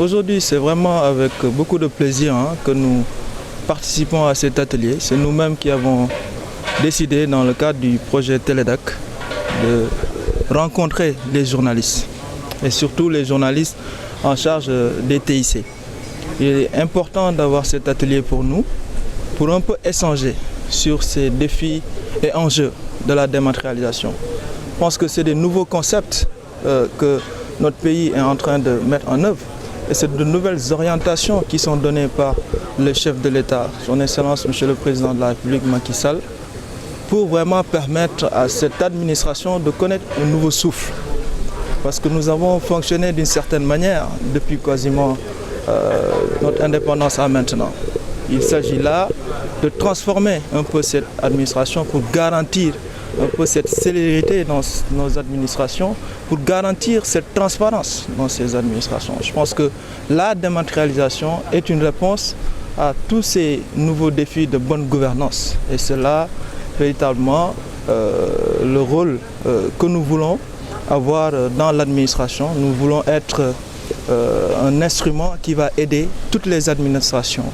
Aujourd'hui, c'est vraiment avec beaucoup de plaisir que nous participons à cet atelier. C'est nous-mêmes qui avons décidé, dans le cadre du projet Télédac, de rencontrer les journalistes et surtout les journalistes en charge des TIC. Il est important d'avoir cet atelier pour nous, pour un peu échanger sur ces défis et enjeux de la dématérialisation. Je pense que c'est des nouveaux concepts que notre pays est en train de mettre en œuvre. Et c'est de nouvelles orientations qui sont données par le chef de l'État, son Excellence Monsieur le Président de la République Macky Sall, pour vraiment permettre à cette administration de connaître un nouveau souffle. Parce que nous avons fonctionné d'une certaine manière depuis quasiment notre indépendance à maintenant. Il s'agit là de transformer un peu cette administration pour garantir un peu cette célérité dans nos administrations, pour garantir cette transparence dans ces administrations. Je pense que la dématérialisation est une réponse à tous ces nouveaux défis de bonne gouvernance. Et c'est là véritablement le rôle que nous voulons avoir dans l'administration. Nous voulons être un instrument qui va aider toutes les administrations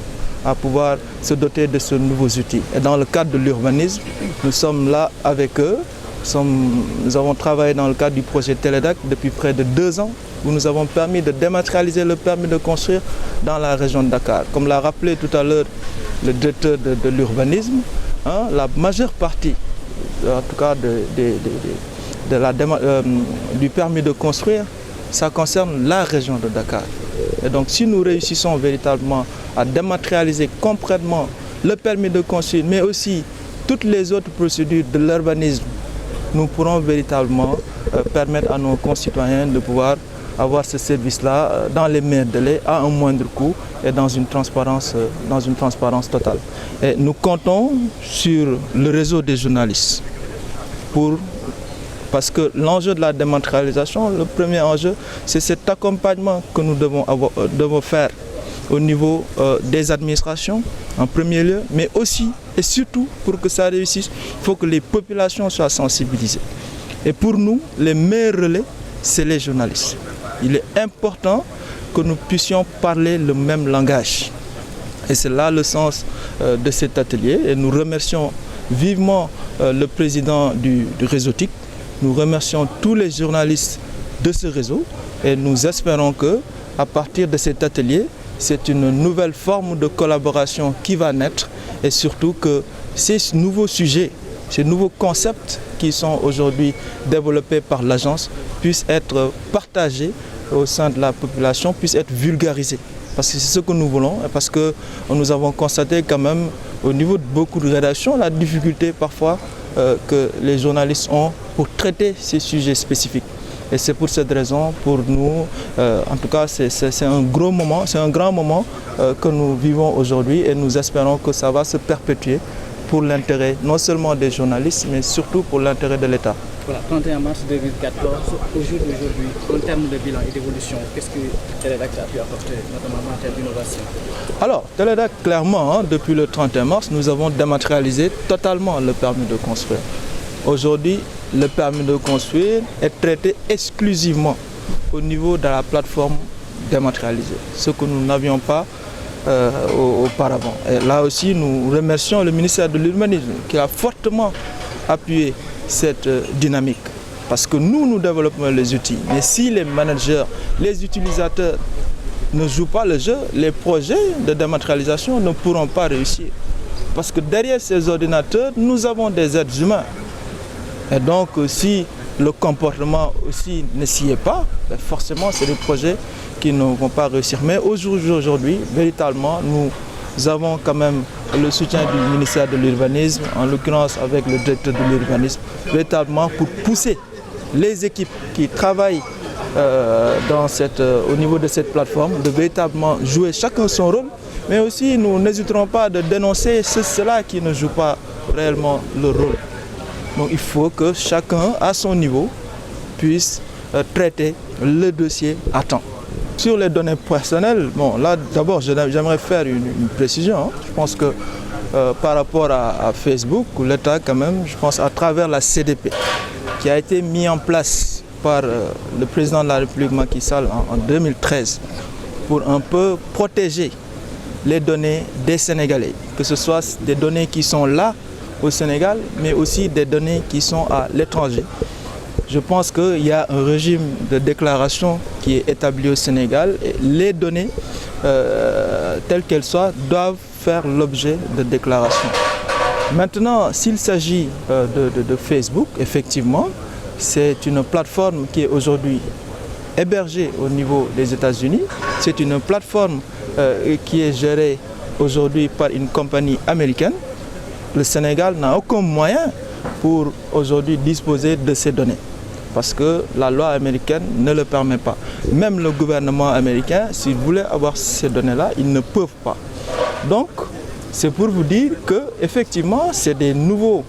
à pouvoir se doter de ce nouveaux outils. Et dans le cadre de l'urbanisme, nous sommes là avec eux. Nous avons travaillé dans le cadre du projet Télédac depuis près de 2 ans, où nous avons permis de dématérialiser le permis de construire dans la région de Dakar. Comme l'a rappelé tout à l'heure le directeur de l'urbanisme, la majeure partie, en tout cas du permis de construire, ça concerne la région de Dakar. Et donc si nous réussissons véritablement à dématérialiser complètement le permis de construire, mais aussi toutes les autres procédures de l'urbanisme, nous pourrons véritablement permettre à nos concitoyens de pouvoir avoir ce service-là dans les meilleurs délais, à un moindre coût et dans une transparence totale. Et nous comptons sur le réseau des journalistes parce que l'enjeu de la dématérialisation, le premier enjeu, c'est cet accompagnement que nous devons faire au niveau des administrations, en premier lieu, mais aussi et surtout pour que ça réussisse, il faut que les populations soient sensibilisées. Et pour nous, les meilleurs relais, c'est les journalistes. Il est important que nous puissions parler le même langage. Et c'est là le sens de cet atelier. Et nous remercions vivement le président du réseau TIC. Nous remercions tous les journalistes de ce réseau et nous espérons que, à partir de cet atelier, c'est une nouvelle forme de collaboration qui va naître et surtout que ces nouveaux sujets, ces nouveaux concepts qui sont aujourd'hui développés par l'agence puissent être partagés au sein de la population, puissent être vulgarisés. Parce que c'est ce que nous voulons et parce que nous avons constaté quand même au niveau de beaucoup de rédactions la difficulté parfois que les journalistes ont pour traiter ces sujets spécifiques. Et c'est pour cette raison, pour nous, en tout cas, c'est un grand moment que nous vivons aujourd'hui et nous espérons que ça va se perpétuer pour l'intérêt non seulement des journalistes, mais surtout pour l'intérêt de l'État. Voilà, 31 mars 2014, au jour d'aujourd'hui, en termes de bilan et d'évolution, qu'est-ce que Télédac a pu apporter, notamment en termes d'innovation? Alors, Télédac, clairement, depuis le 31 mars, nous avons dématérialisé totalement le permis de construire. Aujourd'hui, le permis de construire est traité exclusivement au niveau de la plateforme dématérialisée, ce que nous n'avions pas auparavant. Et là aussi, nous remercions le ministère de l'Urbanisme qui a fortement appuyé cette dynamique. Parce que nous développons les outils. Mais si les managers, les utilisateurs ne jouent pas le jeu, les projets de dématérialisation ne pourront pas réussir. Parce que derrière ces ordinateurs, nous avons des êtres humains. Et donc, si le comportement aussi ne s'y est pas, forcément, c'est des projets qui ne vont pas réussir. Mais aujourd'hui, véritablement, nous avons quand même le soutien du ministère de l'Urbanisme, en l'occurrence avec le directeur de l'Urbanisme, véritablement pour pousser les équipes qui travaillent au niveau de cette plateforme, de véritablement jouer chacun son rôle, mais aussi nous n'hésiterons pas de dénoncer ceux-là qui ne jouent pas réellement leur rôle. Donc il faut que chacun, à son niveau, puisse traiter le dossier à temps. Sur les données personnelles, bon, là d'abord j'aimerais faire une précision. Je pense que par rapport à Facebook, l'État quand même, je pense à travers la CDP, qui a été mis en place par le président de la République Macky Sall en 2013, pour un peu protéger les données des Sénégalais, que ce soit des données qui sont là au Sénégal, mais aussi des données qui sont à l'étranger. Je pense qu'il y a un régime de déclaration qui est établi au Sénégal et les données, telles qu'elles soient, doivent faire l'objet de déclaration. Maintenant, s'il s'agit de Facebook, effectivement, c'est une plateforme qui est aujourd'hui hébergée au niveau des États-Unis. C'est une plateforme qui est gérée aujourd'hui par une compagnie américaine. Le Sénégal n'a aucun moyen pour aujourd'hui disposer de ces données parce que la loi américaine ne le permet pas. Même le gouvernement américain, s'il voulait avoir ces données-là, ils ne peuvent pas. Donc, c'est pour vous dire que effectivement, c'est des nouveaux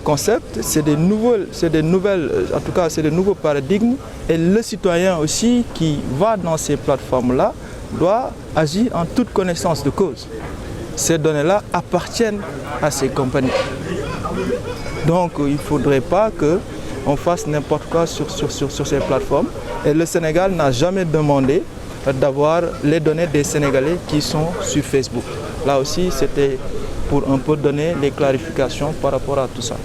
concepts, c'est des nouvelles, en tout cas, c'est des nouveaux paradigmes. Et le citoyen aussi qui va dans ces plateformes-là doit agir en toute connaissance de cause. Ces données-là appartiennent à ces compagnies. Donc, il ne faudrait pas qu'on fasse n'importe quoi sur ces plateformes. Et le Sénégal n'a jamais demandé d'avoir les données des Sénégalais qui sont sur Facebook. Là aussi, c'était pour un peu donner les clarifications par rapport à tout ça.